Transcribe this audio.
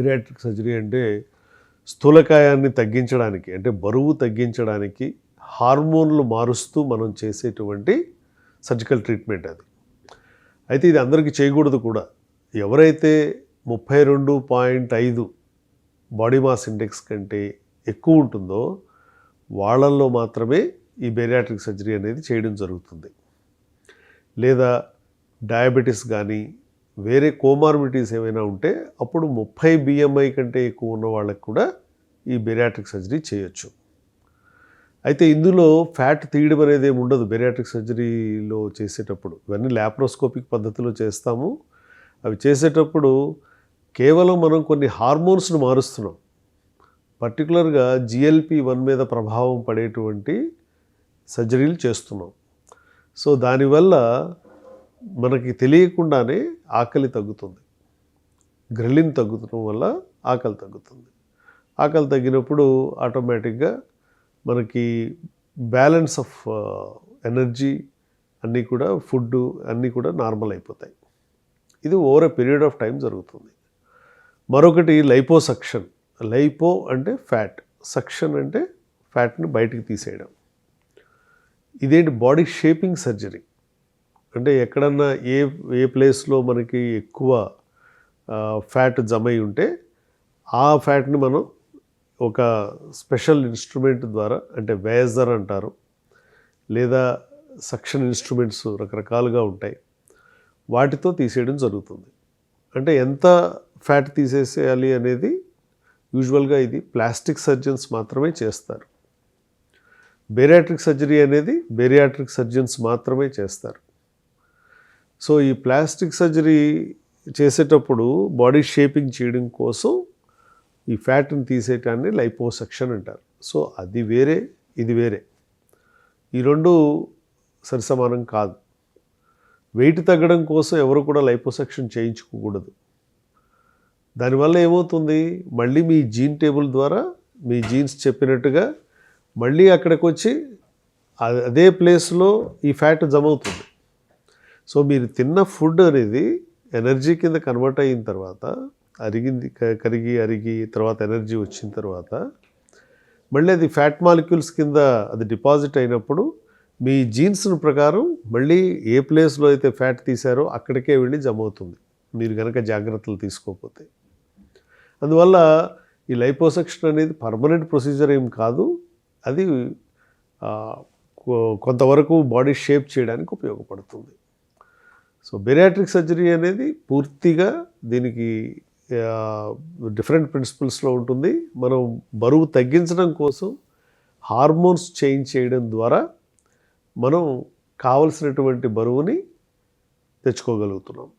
Bariatric surgery అంటే స్థూలకాయాన్ని తగ్గించడానికి, అంటే బరువు తగ్గించడానికి హార్మోన్లు మారుస్తూ మనం చేసేటువంటి సర్జికల్ ట్రీట్మెంట్ అది. అయితే ఇది అందరికీ చేయకూడదు కూడా. ఎవరైతే 32.5 బాడీ మాస్ ఇండెక్స్ కంటే ఎక్కువ ఉంటుందో వాళ్ళల్లో మాత్రమే ఈ బేరియాట్రిక్ సర్జరీ అనేది చేయడం జరుగుతుంది. లేదా డయాబెటీస్ కానీ వేరే కోమార్బిడిటీస్ ఏమైనా ఉంటే అప్పుడు 30 BMI కంటే ఎక్కువ ఉన్న వాళ్ళకి కూడా ఈ బేరియాట్రిక్ సర్జరీ చేయొచ్చు. అయితే ఇందులో ఫ్యాట్ తీయడం అనేది ఏమి ఉండదు బేరియాట్రిక్ సర్జరీలో చేసేటప్పుడు. ఇవన్నీ ల్యాప్రోస్కోపిక్ పద్ధతిలో చేస్తాము. అవి చేసేటప్పుడు కేవలం మనం కొన్ని హార్మోన్స్ను మారుస్తున్నాం. పర్టికులర్గా GLP-1 మీద ప్రభావం పడేటువంటి సర్జరీలు చేస్తున్నాం. సో దానివల్ల మనకి తెలియకుండానే ఆకలి తగ్గుతుంది. గ్రెలిన్ తగ్గుతుండడం వల్ల ఆకలి తగ్గుతుంది. ఆకలి తగ్గినప్పుడు ఆటోమేటిక్గా మనకి బ్యాలెన్స్ ఆఫ్ ఎనర్జీ అన్నీ కూడా, ఫుడ్ అన్నీ కూడా నార్మల్ అయిపోతాయి. ఇది over a period of time జరుగుతుంది. మరొకటి లైపోసక్షన్. లైపో అంటే ఫ్యాట్, సక్షన్ అంటే ఫ్యాట్ని బయటికి తీసేయడం. ఇదేంటి బాడీ షేపింగ్ సర్జరీ. అంటే ఎక్కడన్నా ఏ ప్లేస్లో మనకి ఎక్కువ ఫ్యాట్ జమై ఉంటే ఆ ఫ్యాట్ని మనం ఒక స్పెషల్ ఇన్స్ట్రుమెంట్ ద్వారా, అంటే వేజర్ అంటారు, లేదా సక్షన్ ఇన్స్ట్రుమెంట్స్ రకరకాలుగా ఉంటాయి, వాటితో తీసేయడం జరుగుతుంది. అంటే ఎంత ఫ్యాట్ తీసేసేయాలి అనేది యూజువల్గా ఇది ప్లాస్టిక్ సర్జన్స్ మాత్రమే చేస్తారు. బేరియాట్రిక్ సర్జరీ అనేది బేరియాట్రిక్ సర్జన్స్ మాత్రమే చేస్తారు. సో ఈ ప్లాస్టిక్ సర్జరీ చేసేటప్పుడు బాడీ షేపింగ్ చేయడం కోసం ఈ ఫ్యాట్ని తీసేయటాన్ని లైపోసక్షన్ అంటారు. సో అది వేరే, ఇది వేరే. ఈ రెండు సరిసమానం కాదు. వెయిట్ తగ్గడం కోసం ఎవరు కూడా లైపోసక్షన్ చేయించుకోకూడదు. దానివల్ల ఏమవుతుంది, మళ్ళీ మీ జీన్ టేబుల్ ద్వారా మీ జీన్స్ చెప్పినట్టుగా మళ్ళీ అక్కడికి వచ్చి అదే ప్లేస్లో ఈ ఫ్యాట్ జమ అవుతుంది. సో మీరు తిన్న ఫుడ్ అనేది ఎనర్జీ కింద కన్వర్ట్ అయిన తర్వాత కరిగి తర్వాత ఎనర్జీ వచ్చిన తర్వాత మళ్ళీ అది ఫ్యాట్ మాలిక్యూల్స్ కింద అది డిపాజిట్ అయినప్పుడు మీ జీన్స్ ప్రకారం మళ్ళీ ఏ ప్లేస్లో అయితే ఫ్యాట్ తీశారో అక్కడికే వెళ్ళి జమ అవుతుంది, మీరు కనుక జాగ్రత్తలు తీసుకోకపోతే. అందువల్ల ఈ లైపోసక్షన్ అనేది పర్మనెంట్ ప్రొసీజర్ ఏం కాదు. అది కొంతవరకు బాడీ షేప్ చేయడానికి ఉపయోగపడుతుంది. సో బేరియాట్రిక్ సర్జరీ అనేది పూర్తిగా దీనికి డిఫరెంట్ ప్రిన్సిపల్స్లో ఉంటుంది. మనం బరువు తగ్గించడం కోసం హార్మోన్స్ చేంజ్ చేయడం ద్వారా మనం కావలసినటువంటి బరువుని తెచ్చుకోగలుగుతున్నాం.